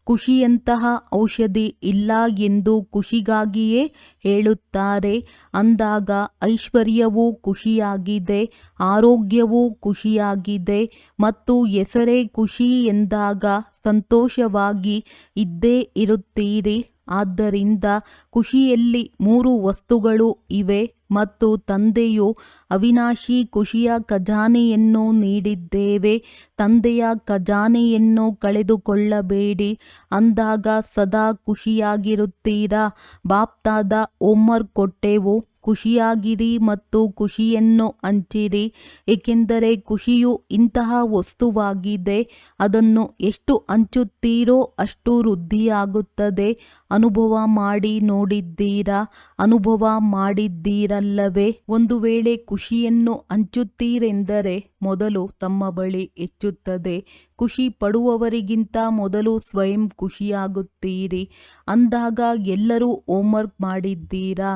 ಖುಷಿಯಂತಹ ಔಷಧಿ ಇಲ್ಲ ಎಂದು ಖುಷಿಗಾಗಿಯೇ ಹೇಳುತ್ತಾರೆ. ಅಂದಾಗ ಐಶ್ವರ್ಯವೂ ಖುಷಿಯಾಗಿದೆ, ಆರೋಗ್ಯವೂ ಖುಷಿಯಾಗಿದೆ ಮತ್ತು ಹೆಸರೇ ಖುಷಿ ಎಂದಾಗ ಸಂತೋಷವಾಗಿ ಇದ್ದೇ ಇರುತ್ತೀರಿ. ಆದ್ದರಿಂದ ಖುಷಿಯಲ್ಲಿ 3 ವಸ್ತುಗಳು ಇವೆ ಮತ್ತು ತಂದೆಯು ಅವಿನಾಶಿ ಖುಷಿಯ ಖಜಾನೆಯನ್ನು ನೀಡಿದ್ದೇವೆ. ತಂದೆಯ ಖಜಾನೆಯನ್ನು ಕಳೆದುಕೊಳ್ಳಬೇಡಿ. ಅಂದಾಗ ಸದಾ ಖುಷಿಯಾಗಿರುತ್ತೀರಾ. ಬಾಪ್ತಾದ ಹೋಮ್ವರ್ಕ್ ಕೊಟ್ಟೆವು, ಖುಷಿಯಾಗಿರಿ ಮತ್ತು ಖುಷಿಯನ್ನು ಹಂಚಿರಿ. ಏಕೆಂದರೆ ಖುಷಿಯು ಇಂತಹ ವಸ್ತುವಾಗಿದೆ. ಅದನ್ನು ಎಷ್ಟು ಹಂಚುತ್ತೀರೋ ಅಷ್ಟು ವೃದ್ಧಿಯಾಗುತ್ತದೆ. ಅನುಭವ ಮಾಡಿ ನೋಡಿದ್ದೀರಾ, ಅನುಭವ ಮಾಡಿದ್ದೀರಲ್ಲವೇ? ಒಂದು ವೇಳೆ ಖುಷಿಯನ್ನು ಹಂಚುತ್ತೀರೆಂದರೆ ಮೊದಲು ತಮ್ಮ ಬಳಿ ಹೆಚ್ಚುತ್ತದೆ. ಖುಷಿ ಪಡುವವರಿಗಿಂತ ಮೊದಲು ಸ್ವಯಂ ಖುಷಿಯಾಗುತ್ತೀರಿ. ಅಂದಾಗ ಎಲ್ಲರೂ ಹೋಮ್ವರ್ಕ್ ಮಾಡಿದ್ದೀರಾ?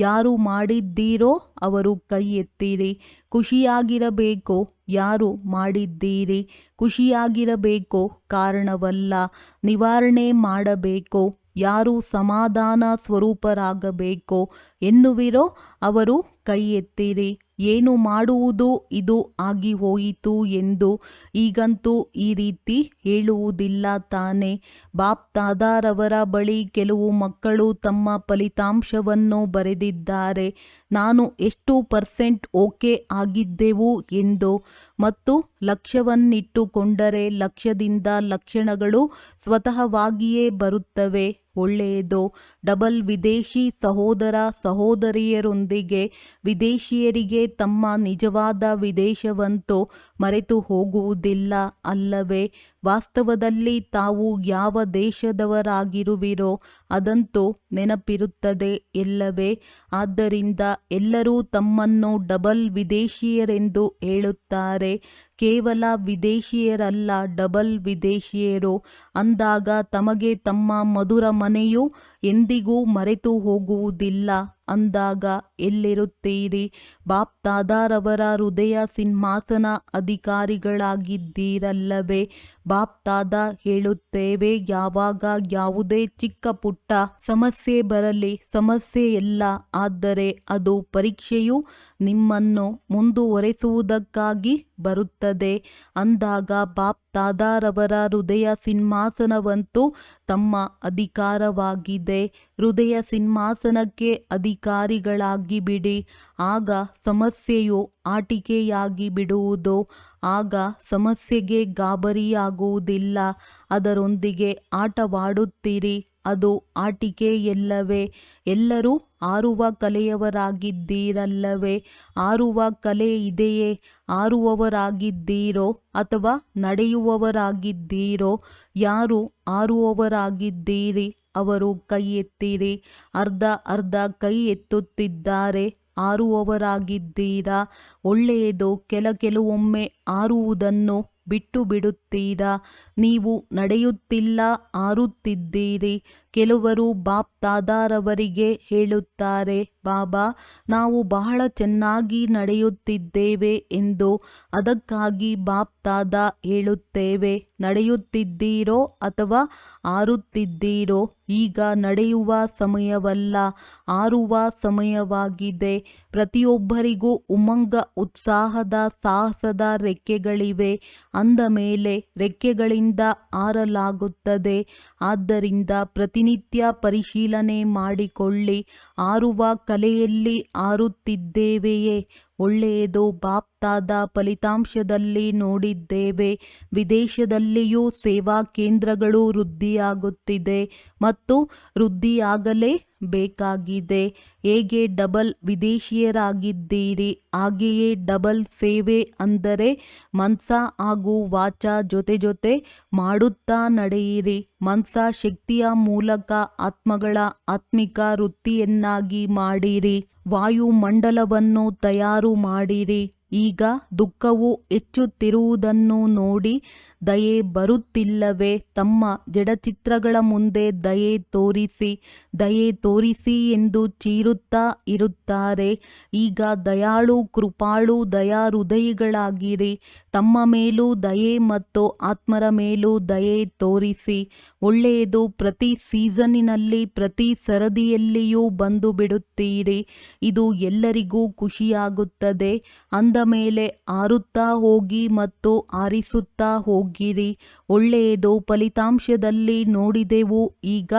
ಯಾರು ಮಾಡಿದ್ದೀರೋ ಅವರು ಕೈ ಎತ್ತಿರಿ. ಖುಷಿಯಾಗಿರಬೇಕು. ಯಾರು ಮಾಡಿದ್ದೀರಿ? ಖುಷಿಯಾಗಿರಬೇಕು, ಕಾರಣವಲ್ಲ. ನಿವಾರಣೆ ಮಾಡಬೇಕು. ಯಾರು ಸಮಾಧಾನ ಸ್ವರೂಪರಾಗಬೇಕು ಎನ್ನುವಿರೋ ಅವರು ಕೈ ಎತ್ತಿರಿ. ಏನು ಮಾಡುವುದು ಇದು ಆಗಿ ಹೋಯಿತು ಎಂದು ಈಗಂತೂ ಈ ರೀತಿ ಹೇಳುವುದಿಲ್ಲ ತಾನೆ. ಬಾಪ್ ದಾದಾರವರ ಬಳಿ ಕೆಲವು ಮಕ್ಕಳು ತಮ್ಮ ಫಲಿತಾಂಶವನ್ನು ಬರೆದಿದ್ದಾರೆ. ನಾನು ಎಷ್ಟು % ಓಕೆ ಆಗಿದ್ದೆವು ಎಂದು. ಮತ್ತು ಲಕ್ಷ್ಯವನ್ನಿಟ್ಟುಕೊಂಡರೆ ಲಕ್ಷ್ಯದಿಂದ ಲಕ್ಷಣಗಳು ಸ್ವತಃವಾಗಿಯೇ ಬರುತ್ತವೆ. ಒಳ್ಳೆಯದು. ಡಬಲ್ ವಿದೇಶಿ ಸಹೋದರ ಸಹೋದರಿಯರೊಂದಿಗೆ ವಿದೇಶಿಯರಿಗೆ ತಮ್ಮ ನಿಜವಾದ ವಿದೇಶವಂತೂ ಮರೆತು ಹೋಗುವುದಿಲ್ಲ ಅಲ್ಲವೇ? ವಾಸ್ತವದಲ್ಲಿ ತಾವು ಯಾವ ದೇಶದವರಾಗಿರುವಿರೋ ಅದಂತೂ ನೆನಪಿರುತ್ತದೆ ಎಲ್ಲವೇ? ಆದ್ದರಿಂದ ಎಲ್ಲರೂ ತಮ್ಮನ್ನು ಡಬಲ್ ವಿದೇಶಿಯರೆಂದು ಹೇಳುತ್ತಾರೆ. ಕೇವಲ ವಿದೇಶಿಯರಲ್ಲ, ಡಬಲ್ ವಿದೇಶಿಯರು ಅಂದಾಗ ತಮಗೆ ತಮ್ಮ ಮಧುರ ಮನೆಯು ಎಂದಿಗೂ ಮರೆತು ಹೋಗುವುದಿಲ್ಲ. ಅಂದಾಗ ಎಲ್ಲಿರುತ್ತೀರಿ? ಬಾಪ್ ದಾದಾರವರ ಹೃದಯ ಸಿಂಹಾಸನ ಅಧಿಕಾರಿಗಳಾಗಿದ್ದೀರಲ್ಲವೇ? ಬಾಪ್ ದಾದಾ ಹೇಳುತ್ತೇವೆ, ಯಾವಾಗ ಯಾವುದೇ ಚಿಕ್ಕ ಪುಟ್ಟ ಸಮಸ್ಯೆ ಬರಲಿ, ಸಮಸ್ಯೆಯಲ್ಲ, ಆದರೆ ಅದು ಪರೀಕ್ಷೆಯು ನಿಮ್ಮನ್ನು ಮುಂದುವರೆಸುವುದಕ್ಕಾಗಿ ಬರುತ್ತದೆ. ಅಂದಾಗ ಬಾಪ್ ದಾದಾರವರ ಹೃದಯ ಸಿಂಹಾಸನವಂತೂ ತಮ್ಮ ಅಧಿಕಾರವಾಗಿದೆ. ಹೃದಯ ಸಿಂಹಾಸನಕ್ಕೆ ಅಧಿಕಾರಿಗಳಾಗಿ ಬಿಡಿ. ಆಗ ಸಮಸ್ಯೆಯು ಆಟಿಕೆಯಾಗಿ ಬಿಡುವುದು. ಆಗ ಸಮಸ್ಯೆಗೆ ಗಾಬರಿಯಾಗುವುದಿಲ್ಲ, ಅದರೊಂದಿಗೆ ಆಟವಾಡುತ್ತೀರಿ. ಅದು ಆಟಿಕೆಯಲ್ಲವೇ? ಎಲ್ಲರೂ ಹಾರುವ ಕಲೆಯವರಾಗಿದ್ದೀರಲ್ಲವೇ? ಹಾರುವ ಕಲೆ ಇದೆಯೇ? ಹಾರುವವರಾಗಿದ್ದೀರೋ ಅಥವಾ ನಡೆಯುವವರಾಗಿದ್ದೀರೋ? ಯಾರು ಹಾರುವವರಾಗಿದ್ದೀರಿ? ಅವರು ಕೈ ಎತ್ತಿರಿ. ಅರ್ಧ ಕೈ ಎತ್ತುತ್ತಿದ್ದಾರೆ. ಹಾರುವವರಾಗಿದ್ದೀರಾ? ಒಳ್ಳೆಯದು. ಕೆಲವೊಮ್ಮೆ ಹಾರುವುದನ್ನು ಬಿಟ್ಟು ಬಿಡುತ್ತೀರಾ? ನೀವು ನಡೆಯುತ್ತಿಲ್ಲ, ಹಾರುತ್ತಿದ್ದೀರಿ. ಕೆಲವರು ಬಾಪ್ ದಾದಾರವರಿಗೆ ಹೇಳುತ್ತಾರೆ, ಬಾಬಾ, ನಾವು ಬಹಳ ಚೆನ್ನಾಗಿ ನಡೆಯುತ್ತಿದ್ದೇವೆ ಎಂದು. ಅದಕ್ಕಾಗಿ ಬಾಪ್ ದಾದಾ ಹೇಳುತ್ತೇವೆ, ನಡೆಯುತ್ತಿದ್ದೀರೋ ಅಥವಾ ಹಾರುತ್ತಿದ್ದೀರೋ? ಈಗ ನಡೆಯುವ ಸಮಯವಲ್ಲ, ಹಾರುವ ಸಮಯವಾಗಿದೆ. ಪ್ರತಿಯೊಬ್ಬರಿಗೂ ಉಮಂಗ, ಉತ್ಸಾಹದ, ಸಾಹಸದ ರೆಕ್ಕೆಗಳಿವೆ. ಅಂದ ಮೇಲೆ ರೆಕ್ಕೆಗಳಿಂದ ಹಾರಲಾಗುತ್ತದೆ. ಆದ್ದರಿಂದ ಪ್ರತಿನಿತ್ಯ ಪರಿಶೀಲನೆ ಮಾಡಿಕೊಳ್ಳಿ. ಹಾರುವ ಕಲೆಯಲ್ಲಿ ಹಾರುತ್ತಿದ್ದೇವೆಯೇ? ಒಳ್ಳೆಯದು. ಬಾಪ್ ದಾದಾ ಫಲಿತಾಂಶದಲ್ಲಿ ನೋಡಿದ್ದೇವೆ. ವಿದೇಶದಲ್ಲಿಯೂ ಸೇವಾ ಕೇಂದ್ರಗಳು ವೃದ್ಧಿಯಾಗುತ್ತಿದೆ ಮತ್ತು ವೃದ್ಧಿಯಾಗಲೇ ಬೇಕಾಗಿದೆ. ಹೇಗೆ ಡಬಲ್ ವಿದೇಶಿಯರಾಗಿದ್ದೀರಿ, ಹಾಗೆಯೇ ಡಬಲ್ ಸೇವೆ ಅಂದರೆ ಮನ್ಸ ಹಾಗೂ ವಾಚ ಜೊತೆ ಮಾಡುತ್ತಾ ನಡೆಯಿರಿ. ಮನ್ಸ ಶಕ್ತಿಯ ಮೂಲಕ ಆತ್ಮಗಳ ಆತ್ಮಿಕ ವೃತ್ತಿಯನ್ನಾಗಿ ಮಾಡಿರಿ. ವಾಯುಮಂಡಲವನ್ನು ತಯಾರು ಮಾಡಿರಿ. ಈಗ ದುಃಖವು ಹೆಚ್ಚುತ್ತಿರುವುದನ್ನು ನೋಡಿ ದಯೆ ಬರುತ್ತಿಲ್ಲವೇ? ತಮ್ಮ ಜಡಚಿತ್ರಗಳ ಮುಂದೆ ದಯೆ ತೋರಿಸಿ ಎಂದು ಚೀರುತ್ತಾ ಇರುತ್ತಾರೆ. ಈಗ ದಯಾಳು, ಕೃಪಾಳು, ದಯಾ ಹೃದಯಿಗಳಾಗಿರಿ. ತಮ್ಮ ಮೇಲೂ ದಯೆ ಮತ್ತು ಆತ್ಮರ ಮೇಲೂ ದಯೆ ತೋರಿಸಿ. ಒಳ್ಳೆಯದು. ಪ್ರತಿ ಸೀಸನ್ನಿನಲ್ಲಿ, ಪ್ರತಿ ಸರದಿಯಲ್ಲಿಯೂ ಬಂದು ಬಿಡುತ್ತೀರಿ. ಇದು ಎಲ್ಲರಿಗೂ ಖುಷಿಯಾಗುತ್ತದೆ. ಅಂದ ಮೇಲೆ ಹಾರುತ್ತಾ ಹೋಗಿ ಮತ್ತು ಹಾರಿಸುತ್ತಾ ಹೋಗಿರಿ. ಒಳ್ಳೆಯದು. ಫಲಿತಾಂಶದಲ್ಲಿ ನೋಡಿದೆವು. ಈಗ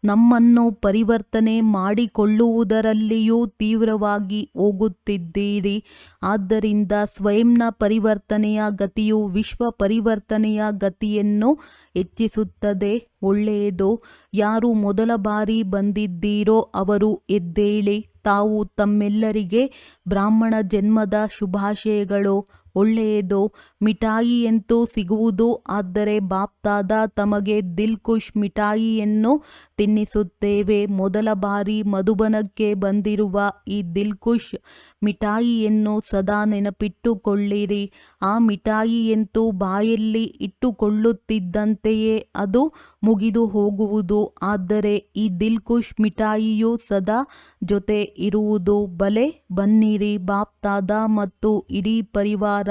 ನಮ್ಮನ್ನು ಪರಿವರ್ತನೆ ಮಾಡಿಕೊಳ್ಳುವುದರಲ್ಲಿಯೂ ತೀವ್ರವಾಗಿ ಹೋಗುತ್ತಿದ್ದೀರಿ. ಆದ್ದರಿಂದ ಸ್ವಯಂನ ಪರಿವರ್ತನೆಯ ಗತಿಯು ವಿಶ್ವ ಪರಿವರ್ತನೆಯ ಗತಿಯನ್ನು ಹೆಚ್ಚಿಸುತ್ತದೆ. ಒಳ್ಳೆಯದು. ಯಾರು ಮೊದಲ ಬಾರಿ ಬಂದಿದ್ದೀರೋ ಅವರು ಎದ್ದೇಳಿ. ತಾವು ತಮ್ಮೆಲ್ಲರಿಗೆ ಬ್ರಾಹ್ಮಣ ಜನ್ಮದ ಶುಭಾಶಯಗಳು. ಒಳ್ಳೆಯದು. ಮಿಠಾಯಿಯಂತೂ ಸಿಗುವುದು. ಆದರೆ ಬಾಪ್ ದಾದಾ ತಮಗೆ ದಿಲ್ ಖುಷ್ ಮಿಠಾಯಿಯನ್ನು ತಿನ್ನಿಸುತ್ತೇವೆ. ಮೊದಲ ಬಾರಿ ಮಧುಬನಕ್ಕೆ ಬಂದಿರುವ ಈ ದಿಲ್ ಖುಷ್ ಮಿಠಾಯಿಯನ್ನು ಸದಾ ನೆನಪಿಟ್ಟುಕೊಳ್ಳಿರಿ. ಆ ಮಿಠಾಯಿಯಂತೂ ಬಾಯಲ್ಲಿ ಇಟ್ಟುಕೊಳ್ಳುತ್ತಿದ್ದಂತೆಯೇ ಅದು ಮುಗಿದು ಹೋಗುವುದು. ಆದರೆ ಈ ದಿಲ್ ಖುಷ್ ಮಿಠಾಯಿಯು ಸದಾ ಜೊತೆ ಇರುವುದು. ಬಲೆ ಬನ್ನಿರಿ. ಬಾಪ್ ದಾದಾ ಮತ್ತು ಇಡೀ ಪರಿವಾರ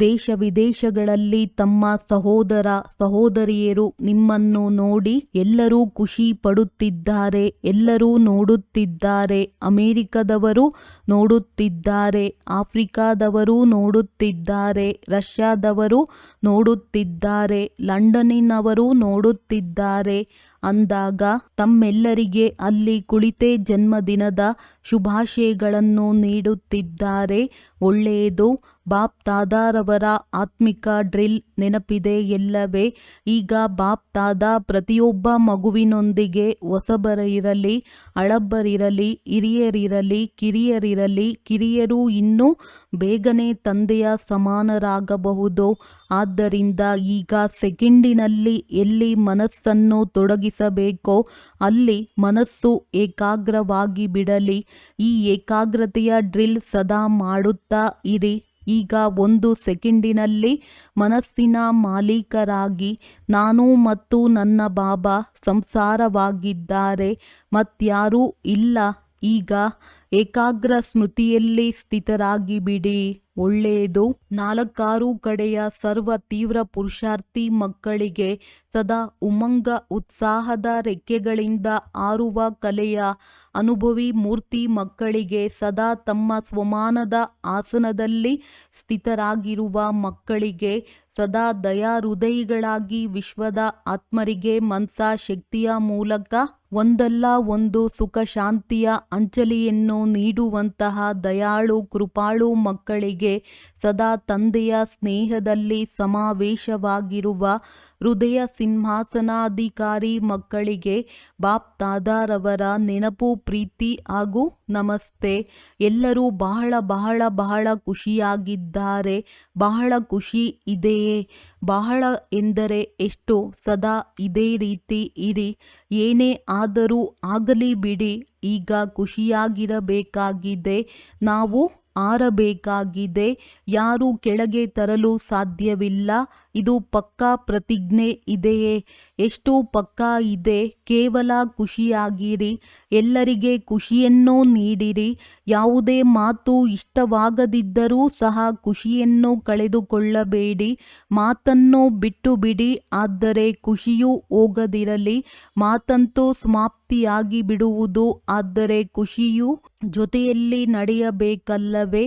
ದೇಶ ವಿದೇಶಗಳಲ್ಲಿ ತಮ್ಮ ಸಹೋದರ ಸಹೋದರಿಯರು ನಿಮ್ಮನ್ನು ನೋಡಿ ಎಲ್ಲರೂ ಖುಷಿ ಪಡುತ್ತಾರೆ. ಮಾಡುತ್ತಿದ್ದಾರೆ. ಎಲ್ಲರೂ ನೋಡುತ್ತಿದ್ದಾರೆ. ಅಮೆರಿಕದವರು ನೋಡುತ್ತಿದ್ದಾರೆ. ಆಫ್ರಿಕಾದವರು ನೋಡುತ್ತಿದ್ದಾರೆ. ರಷ್ಯಾದವರು ನೋಡುತ್ತಿದ್ದಾರೆ. ಲಂಡನ್ನಿನವರು ನೋಡುತ್ತಿದ್ದಾರೆ ಅಂದಾಗ ತಮ್ಮೆಲ್ಲರಿಗೆ ಅಲ್ಲಿ ಕುಳಿತೇ ಜನ್ಮದಿನದ ಶುಭಾಶಯಗಳನ್ನು ನೀಡುತ್ತಿದ್ದಾರೆ. ಒಳ್ಳೆಯದು. ಬಾಪ್ ದಾದಾರವರ ಆತ್ಮಿಕ ಡ್ರಿಲ್ ನೆನಪಿದೆ ಎಲ್ಲವೇ? ಈಗ ಬಾಪ್ ದಾದಾ ಪ್ರತಿಯೊಬ್ಬ ಮಗುವಿನೊಂದಿಗೆ ಹೊಸಬರಿರಲಿ, ಹಳಬರಿರಲಿ, ಹಿರಿಯರಿರಲಿ, ಕಿರಿಯರಿರಲಿ, ಕಿರಿಯರು ಇನ್ನೂ ಬೇಗನೆ ತಂದೆಯ ಸಮಾನರಾಗಬಹುದು. ಆದ್ದರಿಂದ ಈಗ ಸೆಕೆಂಡಿನಲ್ಲಿ ಎಲ್ಲಿ ಮನಸ್ಸನ್ನು ತೊಡಗಿಸಬೇಕೋ ಅಲ್ಲಿ ಮನಸ್ಸು ಏಕಾಗ್ರವಾಗಿ ಬಿಡಲಿ. ಈ ಏಕಾಗ್ರತೆಯ ಡ್ರಿಲ್ ಸದಾ ಮಾಡುತ್ತಾ ಇರಿ. ಈಗ 1 ಸೆಕೆಂಡಿನಲ್ಲಿ ಮನಸ್ಸಿನ ಮಾಲೀಕರಾಗಿ ನಾನು ಮತ್ತು ನನ್ನ ಬಾಬಾ ಸಂಸಾರವಾಗಿದ್ದಾರೆ, ಮತ್ಯಾರೂ ಇಲ್ಲ. ಈಗ ಏಕಾಗ್ರ ಸ್ಮೃತಿಯಲ್ಲಿ ಸ್ಥಿತರಾಗಿ ಬಿಡಿ. ಒಳ್ಳೆಯದು. 4 ಕಡೆಯ ಸರ್ವ ತೀವ್ರ ಪುರುಷಾರ್ಥಿ ಮಕ್ಕಳಿಗೆ ಸದಾ ಉಮಂಗ ಉತ್ಸಾಹದ ರೆಕ್ಕೆಗಳಿಂದ ಹಾರುವ ಕಲೆಯ ಅನುಭವಿ ಮೂರ್ತಿ ಮಕ್ಕಳಿಗೆ ಸದಾ ತಮ್ಮ ಸ್ವಮಾನದ ಆಸನದಲ್ಲಿ ಸ್ಥಿತರಾಗಿರುವ ಮಕ್ಕಳಿಗೆ ಸದಾ ದಯಾ ಹೃದಯಿಗಳಾಗಿ ವಿಶ್ವದ ಆತ್ಮರಿಗೆ ಮನ್ಸಾ ಶಕ್ತಿಯ ಮೂಲಕ ಒಂದಲ್ಲ ಒಂದು ಸುಖ ಶಾಂತಿಯ ಅಂಜಲಿಯನ್ನು ನೀಡುವಂತಹ ದಯಾಳು ಕೃಪಾಳು ಮಕ್ಕಳಿಗೆ ಸದಾ ತಂದೆಯ ಸ್ನೇಹದಲ್ಲಿ ಸಮಾವೇಶವಾಗಿರುವ ಹೃದಯ ಸಿಂಹಾಸನಾಧಿಕಾರಿ ಮಕ್ಕಳಿಗೆ ಬಾಪ್ ದಾದಾರವರ ನೆನಪು, ಪ್ರೀತಿ ಹಾಗೂ ನಮಸ್ತೆ. ಎಲ್ಲರೂ ಬಹಳ ಬಹಳ ಬಹಳ ಖುಷಿಯಾಗಿದ್ದಾರೆ. ಬಹಳ ಖುಷಿ ಇದೆಯೇ? ಬಹಳ ಎಂದರೆ ಎಷ್ಟು? ಸದಾ ಇದೇ ರೀತಿ ಇರಿ. ಏನೇ ಆದರೂ ಆಗಲಿ ಬಿಡಿ. ಈಗ ಖುಷಿಯಾಗಿರಬೇಕಾಗಿದೆ. ನಾವು ಆರಬೇಕಾಗಿದೆ. ಯಾರು ಕೆಳಗೆ ತರಲು ಸಾಧ್ಯವಿಲ್ಲ. ಇದು ಪಕ್ಕಾ ಪ್ರತಿಜ್ಞೆ ಇದೆಯೇ? ಎಷ್ಟು ಪಕ್ಕಾ ಇದೆ? ಕೇವಲ ಖುಷಿಯಾಗಿರಿ. ಎಲ್ಲರಿಗೆ ಖುಷಿಯನ್ನು ನೀಡಿರಿ. ಯಾವುದೇ ಮಾತು ಇಷ್ಟವಾಗದಿದ್ದರೂ ಸಹ ಖುಷಿಯನ್ನು ಕಳೆದುಕೊಳ್ಳಬೇಡಿ. ಮಾತನ್ನು ಬಿಟ್ಟು ಬಿಡಿ. ಆದರೆ ಖುಷಿಯೂ ಹೋಗದಿರಲಿ. ಮಾತಂತೂ ಸಮಾಪ್ತಿಯಾಗಿ ಬಿಡುವುದು. ಆದರೆ ಖುಷಿಯು ಜೊತೆಯಲ್ಲಿ ನಡೆಯಬೇಕಲ್ಲವೇ?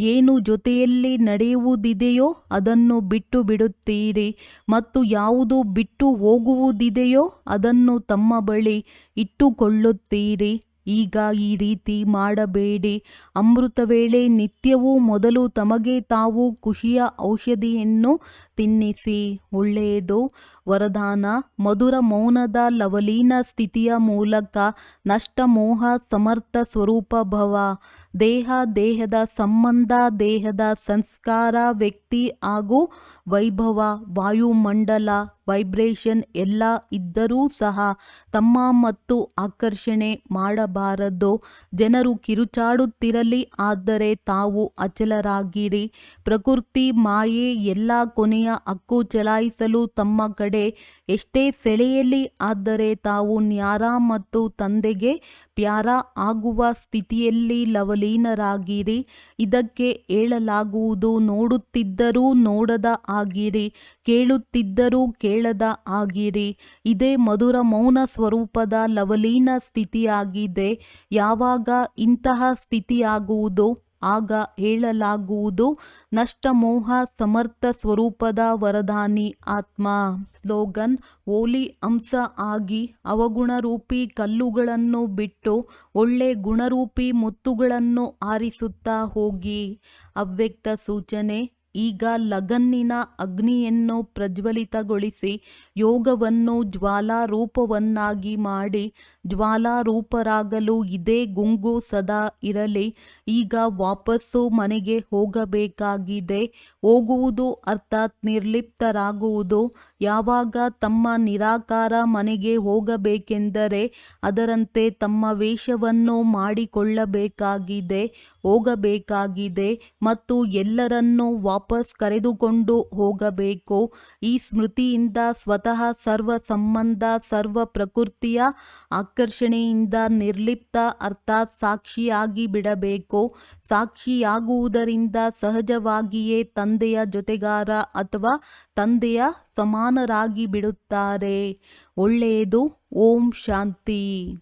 ಏನು ಜೊತೆಯಲ್ಲಿ ನಡೆಯುವುದಿದೆಯೋ ಅದನ್ನು ಬಿಟ್ಟು ಬಿಡುತ್ತೀರಿ ಮತ್ತು ಯಾವುದು ಬಿಟ್ಟು ಹೋಗುವುದಿದೆಯೋ ಅದನ್ನು ತಮ್ಮ ಬಳಿ ಇಟ್ಟುಕೊಳ್ಳುತ್ತೀರಿ. ಈಗ ಈ ರೀತಿ ಮಾಡಬೇಡಿ. ಅಮೃತ ವೇಳೆ ನಿತ್ಯವೂ ಮೊದಲು ತಮಗೆ ತಾವು ಖುಷಿಯ ಔಷಧಿಯನ್ನು ತಿನ್ನಿಸಿ. ಒಳ್ಳೆಯದು. ವರದಾನ: ಮಧುರ ಮೌನದ ಲವಲೀನ ಸ್ಥಿತಿಯ ಮೂಲಕ ನಷ್ಟ ಮೋಹ ಸಮರ್ಥ ಸ್ವರೂಪ ಭವ. ದೇಹ, ದೇಹದ ಸಂಬಂಧ, ದೇಹದ ಸಂಸ್ಕಾರ, ವ್ಯಕ್ತಿ ಹಾಗೂ ವೈಭವ, ವಾಯುಮಂಡಲ, ವೈಬ್ರೇಷನ್ ಎಲ್ಲ ಇದ್ದರೂ ಸಹ ತಮ್ಮ ಮತ್ತು ಆಕರ್ಷಣೆ ಮಾಡಬಾರದು. ಜನರು ಕಿರುಚಾಡುತ್ತಿರಲಿ, ಆದರೆ ತಾವು ಅಚಲರಾಗಿರಿ. ಪ್ರಕೃತಿ ಮಾಯೆ ಎಲ್ಲ ಕೊನೆಯ ಹಕ್ಕು ಚಲಾಯಿಸಲು ತಮ್ಮ ಕಡೆ ಎಷ್ಟೇ ಸೆಳೆಯಲಿ, ಆದರೆ ತಾವು ನ್ಯಾರ ಮತ್ತು ತಂದೆಗೆ ಪ್ಯಾರ ಆಗುವ ಸ್ಥಿತಿಯಲ್ಲಿ ಲವಲೀನರಾಗಿರಿ. ಇದಕ್ಕೆ ಹೇಳಲಾಗುವುದು: ನೋಡುತ್ತಿದ್ದರೂ ನೋಡದ ಆಗಿರಿ, ಕೇಳುತ್ತಿದ್ದರೂ ಕೇಳದ ಆಗಿರಿ. ಇದೇ ಮಧುರ ಮೌನ ಸ್ವರೂಪದ ಲವಲೀನ ಸ್ಥಿತಿಯಾಗಿದೆ. ಯಾವಾಗ ಇಂತಹ ಸ್ಥಿತಿಯಾಗುವುದು ಆಗ ಹೇಳಲಾಗುವುದು: ನಷ್ಟ ಮೋಹ ಸಮರ್ಥ ಸ್ವರೂಪದ ವರದಾನಿ ಆತ್ಮ. ಸ್ಲೋಗನ್: ಓಲಿ ಹಂಸ ಆಗಿ ಅವಗುಣರೂಪಿ ಕಲ್ಲುಗಳನ್ನು ಬಿಟ್ಟು ಒಳ್ಳೆ ಗುಣರೂಪಿ ಮುತ್ತುಗಳನ್ನು ಆರಿಸುತ್ತಾ ಹೋಗಿ. ಅವ್ಯಕ್ತ ಸೂಚನೆ: ಈಗ ಲಗನ್ನಿನ ಅಗ್ನಿಯನ್ನು ಪ್ರಜ್ವಲಿತಗೊಳಿಸಿ ಯೋಗವನ್ನು ಜ್ವಾಲಾರೂಪವನ್ನಾಗಿ ಮಾಡಿ ಜ್ವಾಲಾರೂಪರಾಗಲು ಇದೇ ಗುಂಗು ಸದಾ ಇರಲಿ. ಈಗ ವಾಪಸ್ಸು ಮನೆಗೆ ಹೋಗಬೇಕಾಗಿದೆ. ಹೋಗುವುದು ಅರ್ಥಾತ್ ನಿರ್ಲಿಪ್ತರಾಗುವುದು. ಯಾವಾಗ ತಮ್ಮ ನಿರಾಕಾರ ಮನೆಗೆ ಹೋಗಬೇಕೆಂದರೆ ಅದರಂತೆ ತಮ್ಮ ವೇಷವನ್ನು ಮಾಡಿಕೊಳ್ಳಬೇಕಾಗಿದೆ, ಹೋಗಬೇಕಾಗಿದೆ ಮತ್ತು ಎಲ್ಲರನ್ನೂ ವಾಪಸ್ ಕರೆದುಕೊಂಡು ಹೋಗಬೇಕು. ಈ ಸ್ಮೃತಿಯಿಂದ ಸ್ವತಃ ಸರ್ವ ಸಂಬಂಧ, ಸರ್ವ ಪ್ರಕೃತಿಯ ಆಕರ್ಷಣೆಯಿಂದ ನಿರ್ಲಿಪ್ತ ಅರ್ಥಾತ್ ಸಾಕ್ಷಿಯಾಗಿ ಬಿಡಬೇಕು. ಸಾಕ್ಷಿಯಾಗುವುದರಿಂದ ಸಹಜವಾಗಿಯೇ ತಂದೆಯ ಜೊತೆಗಾರ ಅಥವಾ ತಂದೆಯ ಸಮಾನರಾಗಿ ಬಿಡುತ್ತಾರೆ. ಒಳ್ಳೆಯದು. ಓಂ ಶಾಂತಿ.